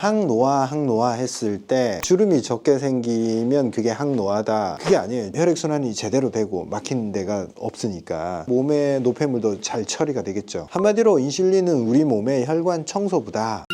항노화 했을 때 주름이 적게 생기면 그게 항노화다. 그게 아니에요. 혈액순환이 제대로 되고 막히는 데가 없으니까 몸의 노폐물도 잘 처리가 되겠죠. 한마디로 인슐린은 우리 몸의 혈관 청소부다.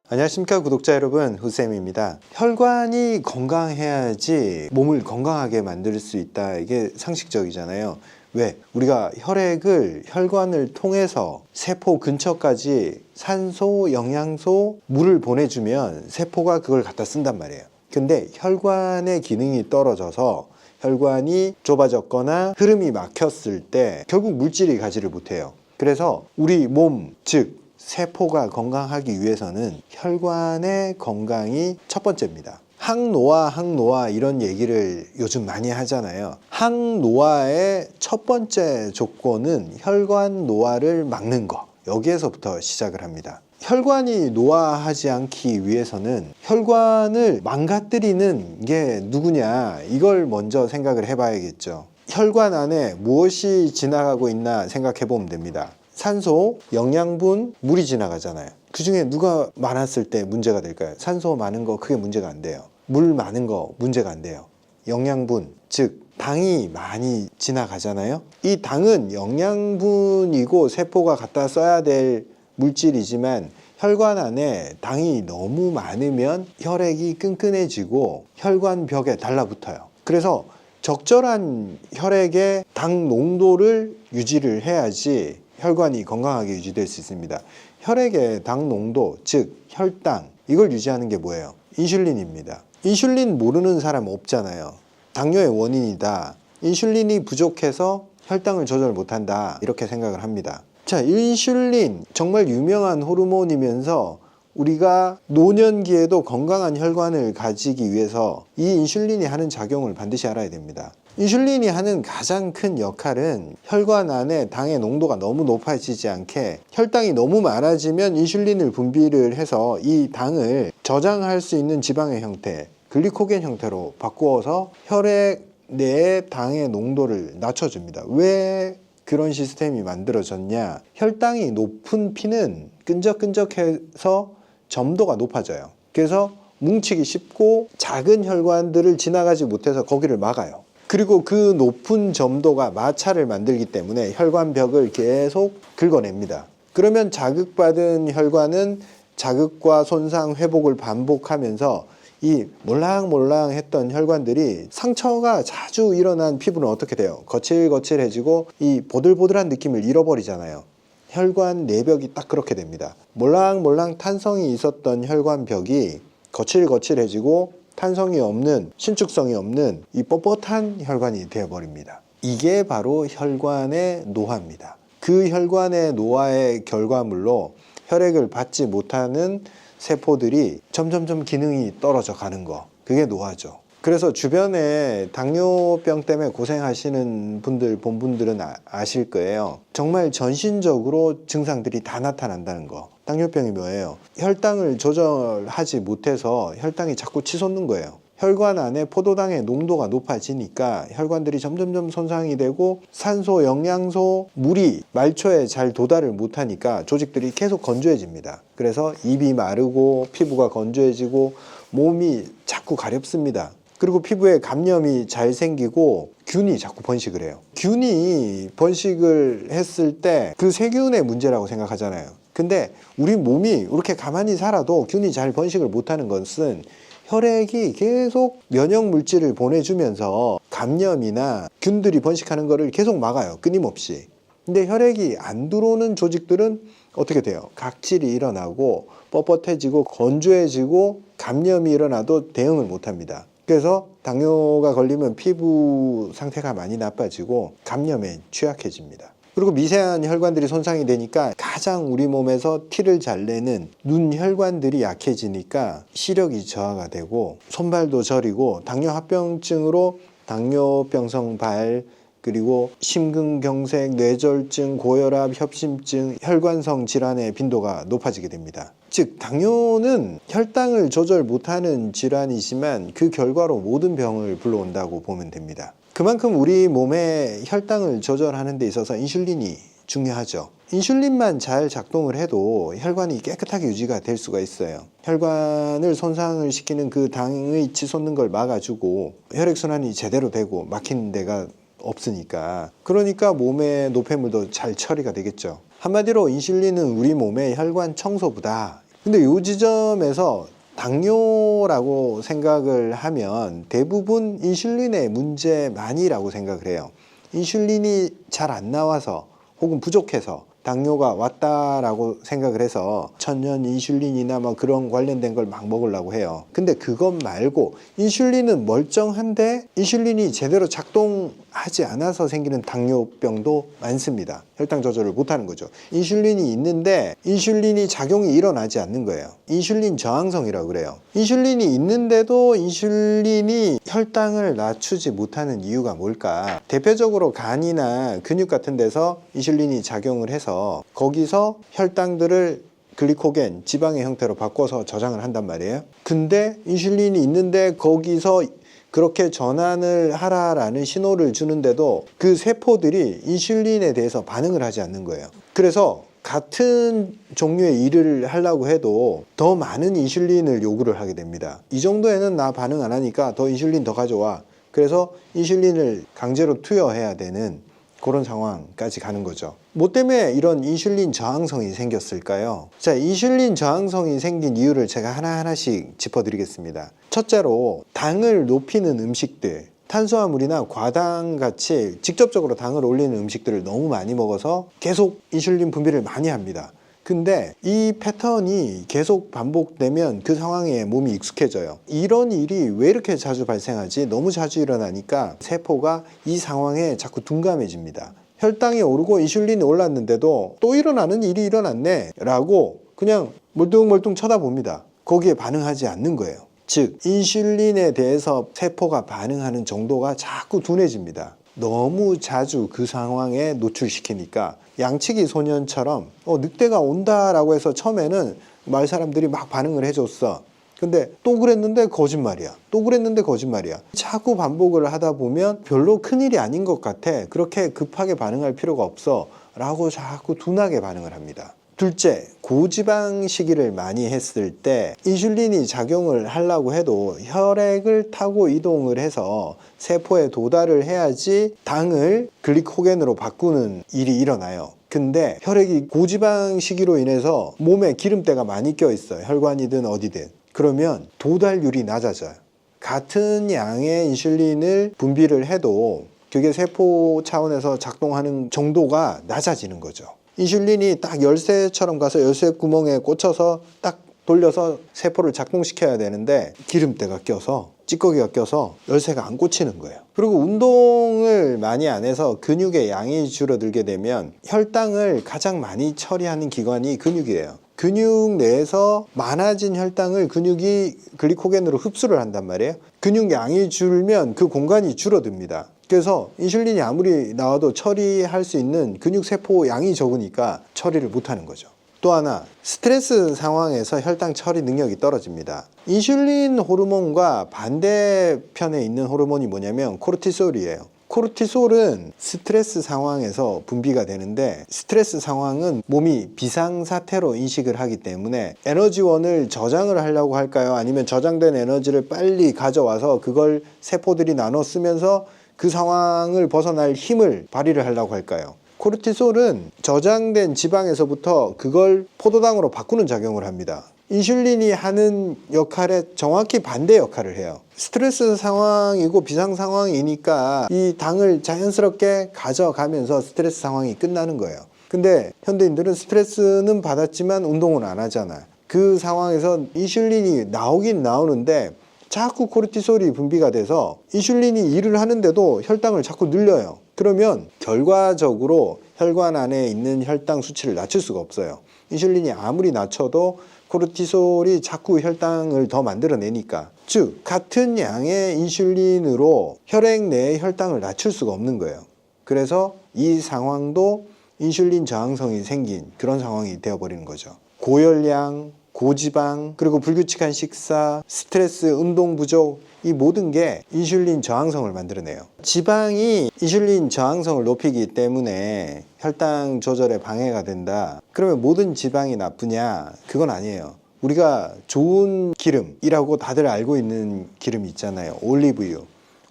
안녕하십니까 구독자 여러분, 후쌤입니다. 혈관이 건강해야지 몸을 건강하게 만들 수 있다. 이게 상식적이잖아요. 왜? 우리가 혈관을 통해서 세포 근처까지 산소, 영양소, 물을 보내주면 세포가 그걸 갖다 쓴단 말이에요. 근데 혈관의 기능이 떨어져서 혈관이 좁아졌거나 흐름이 막혔을 때 결국 물질이 가지를 못해요. 그래서 우리 몸, 즉 세포가 건강하기 위해서는 혈관의 건강이 첫 번째입니다. 항노화 이런 얘기를 요즘 많이 하잖아요. 항노화의 첫 번째 조건은 혈관 노화를 막는 거. 여기에서부터 시작을 합니다. 혈관이 노화하지 않기 위해서는 혈관을 망가뜨리는 게 누구냐, 이걸 먼저 생각을 해봐야겠죠. 혈관 안에 무엇이 지나가고 있나 생각해 보면 됩니다. 산소, 영양분, 물이 지나가잖아요. 그 중에 누가 많았을 때 문제가 될까요? 산소 많은 거 크게 문제가 안 돼요. 물 많은 거 문제가 안 돼요. 영양분, 즉 당이 많이 지나가잖아요. 이 당은 영양분이고 세포가 갖다 써야 될 물질이지만 혈관 안에 당이 너무 많으면 혈액이 끈끈해지고 혈관 벽에 달라붙어요. 그래서 적절한 혈액의 당 농도를 유지를 해야지 혈관이 건강하게 유지될 수 있습니다. 혈액의 당 농도, 즉 혈당, 이걸 유지하는 게 뭐예요? 인슐린입니다. 인슐린 모르는 사람 없잖아요. 당뇨의 원인이다. 인슐린이 부족해서 혈당을 조절 못한다. 이렇게 생각을 합니다. 자, 인슐린 정말 유명한 호르몬이면서 우리가 노년기에도 건강한 혈관을 가지기 위해서 이 인슐린이 하는 작용을 반드시 알아야 됩니다. 인슐린이 하는 가장 큰 역할은 혈관 안에 당의 농도가 너무 높아지지 않게, 혈당이 너무 많아지면 인슐린을 분비를 해서 이 당을 저장할 수 있는 지방의 형태, 글리코겐 형태로 바꾸어서 혈액 내의 당의 농도를 낮춰줍니다. 왜 그런 시스템이 만들어졌냐? 혈당이 높은 피는 끈적끈적해서 점도가 높아져요. 그래서 뭉치기 쉽고 작은 혈관들을 지나가지 못해서 거기를 막아요. 그리고 그 높은 점도가 마찰을 만들기 때문에 혈관벽을 계속 긁어냅니다. 그러면 자극받은 혈관은 자극과 손상, 회복을 반복하면서 이 몰랑몰랑했던 혈관들이 상처가 자주 일어난 피부는 어떻게 돼요? 거칠거칠해지고 이 보들보들한 느낌을 잃어버리잖아요. 혈관 내벽이 딱 그렇게 됩니다. 몰랑몰랑 탄성이 있었던 혈관벽이 거칠거칠해지고 탄성이 없는, 신축성이 없는 이 뻣뻣한 혈관이 되어버립니다. 이게 바로 혈관의 노화입니다. 그 혈관의 노화의 결과물로 혈액을 받지 못하는 세포들이 점점점 기능이 떨어져 가는 거, 그게 노화죠. 그래서 주변에 당뇨병 때문에 고생하시는 분들 본 분들은 아실 거예요. 정말 전신적으로 증상들이 다 나타난다는 거. 당뇨병이 뭐예요? 혈당을 조절하지 못해서 혈당이 자꾸 치솟는 거예요. 혈관 안에 포도당의 농도가 높아지니까 혈관들이 점점점 손상이 되고 산소, 영양소, 물이 말초에 잘 도달을 못하니까 조직들이 계속 건조해집니다. 그래서 입이 마르고 피부가 건조해지고 몸이 자꾸 가렵습니다. 그리고 피부에 감염이 잘 생기고 균이 자꾸 번식을 해요. 균이 번식을 했을 때 그 세균의 문제라고 생각하잖아요. 근데 우리 몸이 이렇게 가만히 살아도 균이 잘 번식을 못하는 것은 혈액이 계속 면역 물질을 보내주면서 감염이나 균들이 번식하는 것을 계속 막아요. 끊임없이. 근데 혈액이 안 들어오는 조직들은 어떻게 돼요? 각질이 일어나고 뻣뻣해지고 건조해지고 감염이 일어나도 대응을 못합니다. 그래서 당뇨가 걸리면 피부 상태가 많이 나빠지고 감염에 취약해집니다. 그리고 미세한 혈관들이 손상이 되니까 가장 우리 몸에서 티를 잘 내는 눈 혈관들이 약해지니까 시력이 저하가 되고 손발도 저리고 당뇨합병증으로 당뇨병성 발, 그리고 심근경색, 뇌졸중, 고혈압, 협심증, 혈관성 질환의 빈도가 높아지게 됩니다. 즉 당뇨는 혈당을 조절 못하는 질환이지만 그 결과로 모든 병을 불러온다고 보면 됩니다. 그만큼 우리 몸의 혈당을 조절하는 데 있어서 인슐린이 중요하죠. 인슐린만 잘 작동을 해도 혈관이 깨끗하게 유지가 될 수가 있어요. 혈관을 손상을 시키는 그 당의 치솟는 걸 막아주고 혈액순환이 제대로 되고 막히는 데가 없으니까, 그러니까 몸의 노폐물도 잘 처리가 되겠죠. 한마디로 인슐린은 우리 몸의 혈관 청소부다. 근데 이 지점에서 당뇨라고 생각을 하면 대부분 인슐린의 문제만이라고 생각을 해요. 인슐린이 잘 안 나와서 혹은 부족해서 당뇨가 왔다라고 생각을 해서 천연 인슐린이나 뭐 그런 관련된 걸 막 먹으려고 해요. 근데 그것 말고 인슐린은 멀쩡한데 인슐린이 제대로 작동하지 않아서 생기는 당뇨병도 많습니다. 혈당 조절을 못하는 거죠. 인슐린이 있는데 인슐린이 작용이 일어나지 않는 거예요. 인슐린 저항성이라고 그래요. 인슐린이 있는데도 인슐린이 혈당을 낮추지 못하는 이유가 뭘까? 대표적으로 간이나 근육 같은 데서 인슐린이 작용을 해서 거기서 혈당들을 글리코겐, 지방의 형태로 바꿔서 저장을 한단 말이에요. 근데 인슐린이 있는데 거기서 그렇게 전환을 하라라는 신호를 주는데도 그 세포들이 인슐린에 대해서 반응을 하지 않는 거예요. 그래서 같은 종류의 일을 하려고 해도 더 많은 인슐린을 요구를 하게 됩니다. 이 정도에는 나 반응 안 하니까 더 인슐린 더 가져와. 그래서 인슐린을 강제로 투여해야 되는 그런 상황까지 가는 거죠. 뭐 때문에 이런 인슐린 저항성이 생겼을까요? 자, 인슐린 저항성이 생긴 이유를 제가 하나하나씩 짚어드리겠습니다. 첫째로 당을 높이는 음식들, 탄수화물이나 과당같이 직접적으로 당을 올리는 음식들을 너무 많이 먹어서 계속 인슐린 분비를 많이 합니다. 근데 이 패턴이 계속 반복되면 그 상황에 몸이 익숙해져요. 이런 일이 왜 이렇게 자주 발생하지? 너무 자주 일어나니까 세포가 이 상황에 자꾸 둔감해집니다. 혈당이 오르고 인슐린이 올랐는데도 또 일어나는 일이 일어났네 라고 그냥 멀뚱멀뚱 쳐다봅니다. 거기에 반응하지 않는 거예요. 즉 인슐린에 대해서 세포가 반응하는 정도가 자꾸 둔해집니다. 너무 자주 그 상황에 노출시키니까 양치기 소년처럼 늑대가 온다라고 해서 처음에는 마을 사람들이 막 반응을 해줬어. 근데 또 그랬는데 거짓말이야. 또 그랬는데 거짓말이야. 자꾸 반복을 하다 보면 별로 큰일이 아닌 것 같아. 그렇게 급하게 반응할 필요가 없어 라고 자꾸 둔하게 반응을 합니다. 둘째, 고지방식이를 많이 했을 때 인슐린이 작용을 하려고 해도 혈액을 타고 이동을 해서 세포에 도달을 해야지 당을 글리코겐으로 바꾸는 일이 일어나요. 근데 혈액이 고지방식으로 인해서 몸에 기름때가 많이 껴 있어요. 혈관이든 어디든. 그러면 도달률이 낮아져요. 같은 양의 인슐린을 분비를 해도 그게 세포 차원에서 작동하는 정도가 낮아지는 거죠. 인슐린이 딱 열쇠처럼 가서 열쇠 구멍에 꽂혀서 딱 돌려서 세포를 작동시켜야 되는데 기름때가 껴서 찌꺼기가 껴서 열쇠가 안 꽂히는 거예요. 그리고 운동을 많이 안 해서 근육의 양이 줄어들게 되면 혈당을 가장 많이 처리하는 기관이 근육이에요. 근육 내에서 많아진 혈당을 근육이 글리코겐으로 흡수를 한단 말이에요. 근육 양이 줄면 그 공간이 줄어듭니다. 그래서 인슐린이 아무리 나와도 처리할 수 있는 근육 세포 양이 적으니까 처리를 못하는 거죠. 또 하나, 스트레스 상황에서 혈당 처리 능력이 떨어집니다. 인슐린 호르몬과 반대편에 있는 호르몬이 뭐냐면 코르티솔이에요. 코르티솔은 스트레스 상황에서 분비가 되는데 스트레스 상황은 몸이 비상사태로 인식을 하기 때문에 에너지원을 저장을 하려고 할까요? 아니면 저장된 에너지를 빨리 가져와서 그걸 세포들이 나눠 쓰면서 그 상황을 벗어날 힘을 발휘를 하려고 할까요? 코르티솔은 저장된 지방에서부터 그걸 포도당으로 바꾸는 작용을 합니다. 인슐린이 하는 역할에 정확히 반대 역할을 해요. 스트레스 상황이고 비상 상황이니까 이 당을 자연스럽게 가져가면서 스트레스 상황이 끝나는 거예요. 근데 현대인들은 스트레스는 받았지만 운동은 안 하잖아요. 그 상황에서 인슐린이 나오긴 나오는데 자꾸 코르티솔이 분비가 돼서 인슐린이 일을 하는데도 혈당을 자꾸 늘려요. 그러면 결과적으로 혈관 안에 있는 혈당 수치를 낮출 수가 없어요. 인슐린이 아무리 낮춰도 코르티솔이 자꾸 혈당을 더 만들어내니까, 즉 같은 양의 인슐린으로 혈액 내의 혈당을 낮출 수가 없는 거예요. 그래서 이 상황도 인슐린 저항성이 생긴 그런 상황이 되어버리는 거죠. 고열량, 고지방, 그리고 불규칙한 식사, 스트레스, 운동 부족, 이 모든 게 인슐린 저항성을 만들어내요. 지방이 인슐린 저항성을 높이기 때문에 혈당 조절에 방해가 된다. 그러면 모든 지방이 나쁘냐? 그건 아니에요. 우리가 좋은 기름이라고 다들 알고 있는 기름이 있잖아요. 올리브유.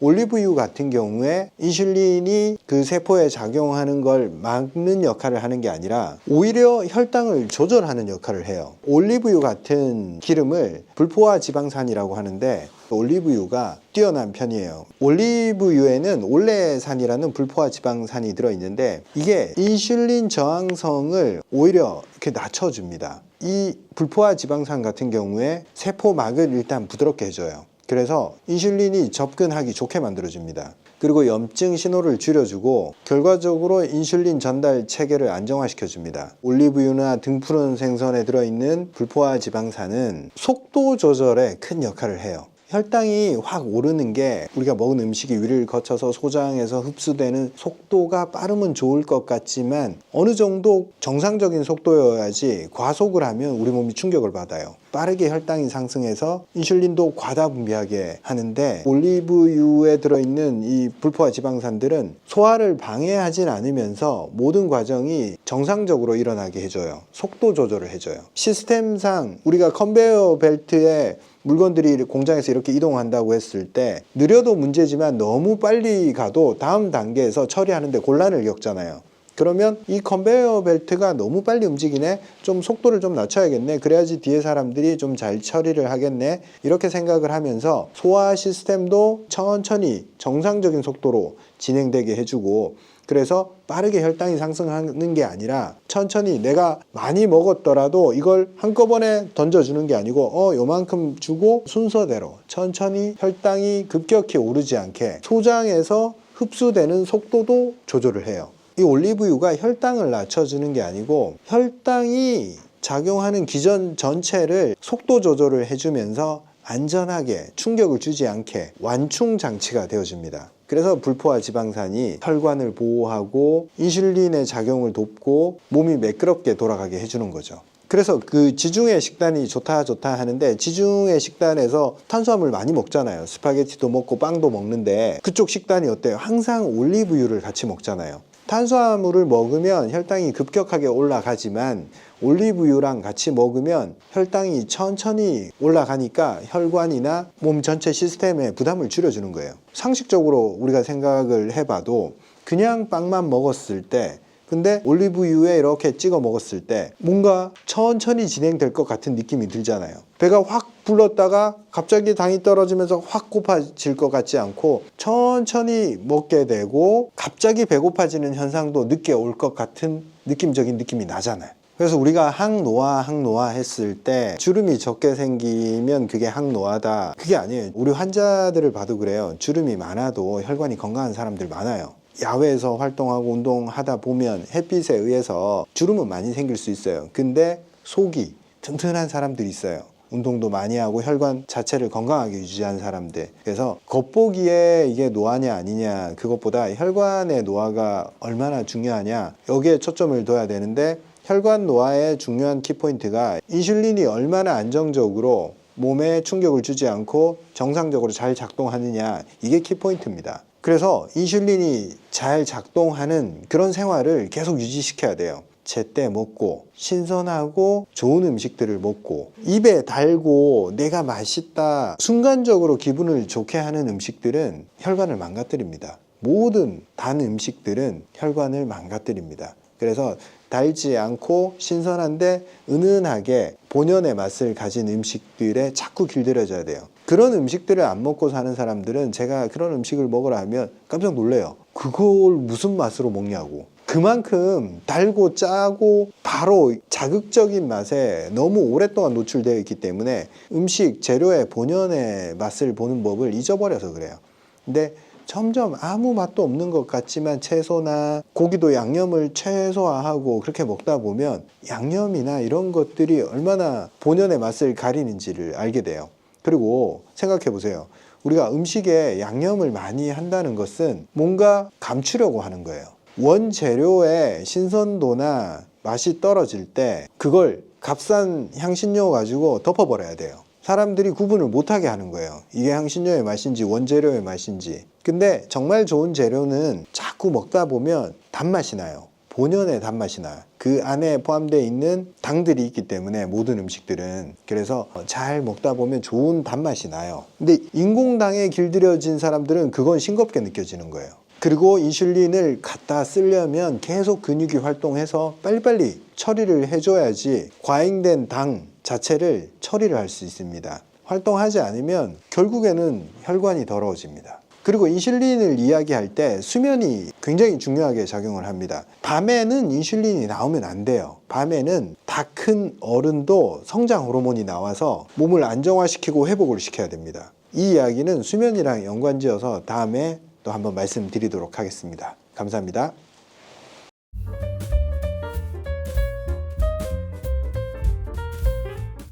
올리브유 같은 경우에 인슐린이 그 세포에 작용하는 걸 막는 역할을 하는 게 아니라 오히려 혈당을 조절하는 역할을 해요. 올리브유 같은 기름을 불포화 지방산이라고 하는데 올리브유가 뛰어난 편이에요. 올리브유에는 올레산이라는 불포화 지방산이 들어있는데 이게 인슐린 저항성을 오히려 이렇게 낮춰줍니다. 이 불포화 지방산 같은 경우에 세포막을 일단 부드럽게 해줘요. 그래서 인슐린이 접근하기 좋게 만들어줍니다. 그리고 염증 신호를 줄여주고 결과적으로 인슐린 전달 체계를 안정화시켜줍니다. 올리브유나 등푸른 생선에 들어있는 불포화 지방산은 속도 조절에 큰 역할을 해요. 혈당이 확 오르는 게 우리가 먹은 음식이 위를 거쳐서 소장에서 흡수되는 속도가 빠르면 좋을 것 같지만 어느 정도 정상적인 속도여야지 과속을 하면 우리 몸이 충격을 받아요. 빠르게 혈당이 상승해서 인슐린도 과다 분비하게 하는데 올리브유에 들어있는 이 불포화 지방산들은 소화를 방해하진 않으면서 모든 과정이 정상적으로 일어나게 해줘요. 속도 조절을 해줘요. 시스템상 우리가 컨베이어 벨트에 물건들이 공장에서 이렇게 이동한다고 했을 때 느려도 문제지만 너무 빨리 가도 다음 단계에서 처리하는데 곤란을 겪잖아요. 그러면 이 컨베이어 벨트가 너무 빨리 움직이네, 좀 속도를 좀 낮춰야겠네, 그래야지 뒤에 사람들이 좀 잘 처리를 하겠네, 이렇게 생각을 하면서 소화 시스템도 천천히 정상적인 속도로 진행되게 해주고, 그래서 빠르게 혈당이 상승하는 게 아니라 천천히 내가 많이 먹었더라도 이걸 한꺼번에 던져주는 게 아니고 요만큼 주고 순서대로 천천히 혈당이 급격히 오르지 않게 소장에서 흡수되는 속도도 조절을 해요. 이 올리브유가 혈당을 낮춰주는 게 아니고 혈당이 작용하는 기전 전체를 속도 조절을 해주면서 안전하게 충격을 주지 않게 완충 장치가 되어줍니다. 그래서 불포화 지방산이 혈관을 보호하고 인슐린의 작용을 돕고 몸이 매끄럽게 돌아가게 해주는 거죠. 그래서 그 지중해 식단이 좋다 하는데 지중해 식단에서 탄수화물 많이 먹잖아요. 스파게티도 먹고 빵도 먹는데 그쪽 식단이 어때요? 항상 올리브유를 같이 먹잖아요. 탄수화물을 먹으면 혈당이 급격하게 올라가지만 올리브유랑 같이 먹으면 혈당이 천천히 올라가니까 혈관이나 몸 전체 시스템에 부담을 줄여주는 거예요. 상식적으로 우리가 생각을 해봐도 그냥 빵만 먹었을 때 근데 올리브유에 이렇게 찍어 먹었을 때 뭔가 천천히 진행될 것 같은 느낌이 들잖아요. 배가 확 불렀다가 갑자기 당이 떨어지면서 확 고파질 것 같지 않고 천천히 먹게 되고 갑자기 배고파지는 현상도 늦게 올 것 같은 느낌적인 느낌이 나잖아요. 그래서 우리가 항노화 했을 때 주름이 적게 생기면 그게 항노화다. 그게 아니에요. 우리 환자들을 봐도 그래요. 주름이 많아도 혈관이 건강한 사람들 많아요. 야외에서 활동하고 운동하다 보면 햇빛에 의해서 주름은 많이 생길 수 있어요. 근데 속이 튼튼한 사람들이 있어요. 운동도 많이 하고 혈관 자체를 건강하게 유지한 사람들. 그래서 겉보기에 이게 노화냐 아니냐 그것보다 혈관의 노화가 얼마나 중요하냐 여기에 초점을 둬야 되는데 혈관 노화의 중요한 키포인트가 인슐린이 얼마나 안정적으로 몸에 충격을 주지 않고 정상적으로 잘 작동하느냐 이게 키포인트입니다. 그래서 인슐린이 잘 작동하는 그런 생활을 계속 유지시켜야 돼요. 제때 먹고 신선하고 좋은 음식들을 먹고 입에 달고 내가 맛있다 순간적으로 기분을 좋게 하는 음식들은 혈관을 망가뜨립니다. 모든 단 음식들은 혈관을 망가뜨립니다. 그래서 달지 않고 신선한데 은은하게 본연의 맛을 가진 음식들에 자꾸 길들여져야 돼요. 그런 음식들을 안 먹고 사는 사람들은 제가 그런 음식을 먹으라 하면 깜짝 놀래요. 그걸 무슨 맛으로 먹냐고. 그만큼 달고 짜고 바로 자극적인 맛에 너무 오랫동안 노출되어 있기 때문에 음식 재료의 본연의 맛을 보는 법을 잊어버려서 그래요. 근데 점점 아무 맛도 없는 것 같지만 채소나 고기도 양념을 최소화하고 그렇게 먹다 보면 양념이나 이런 것들이 얼마나 본연의 맛을 가리는지를 알게 돼요. 그리고 생각해 보세요. 우리가 음식에 양념을 많이 한다는 것은 뭔가 감추려고 하는 거예요. 원재료의 신선도나 맛이 떨어질 때 그걸 값싼 향신료 가지고 덮어버려야 돼요. 사람들이 구분을 못하게 하는 거예요. 이게 향신료의 맛인지 원재료의 맛인지. 근데 정말 좋은 재료는 자꾸 먹다 보면 단맛이 나요. 본연의 단맛이 나요. 그 안에 포함되어 있는 당들이 있기 때문에 모든 음식들은. 그래서 잘 먹다 보면 좋은 단맛이 나요. 근데 인공당에 길들여진 사람들은 그건 싱겁게 느껴지는 거예요. 그리고 인슐린을 갖다 쓰려면 계속 근육이 활동해서 빨리빨리 처리를 해줘야지 과잉된 당 자체를 처리를 할 수 있습니다. 활동하지 않으면 결국에는 혈관이 더러워집니다. 그리고 인슐린을 이야기할 때 수면이 굉장히 중요하게 작용을 합니다. 밤에는 인슐린이 나오면 안 돼요. 밤에는 다 큰 어른도 성장 호르몬이 나와서 몸을 안정화시키고 회복을 시켜야 됩니다. 이 이야기는 수면이랑 연관지어서 다음에 또 한번 말씀드리도록 하겠습니다. 감사합니다.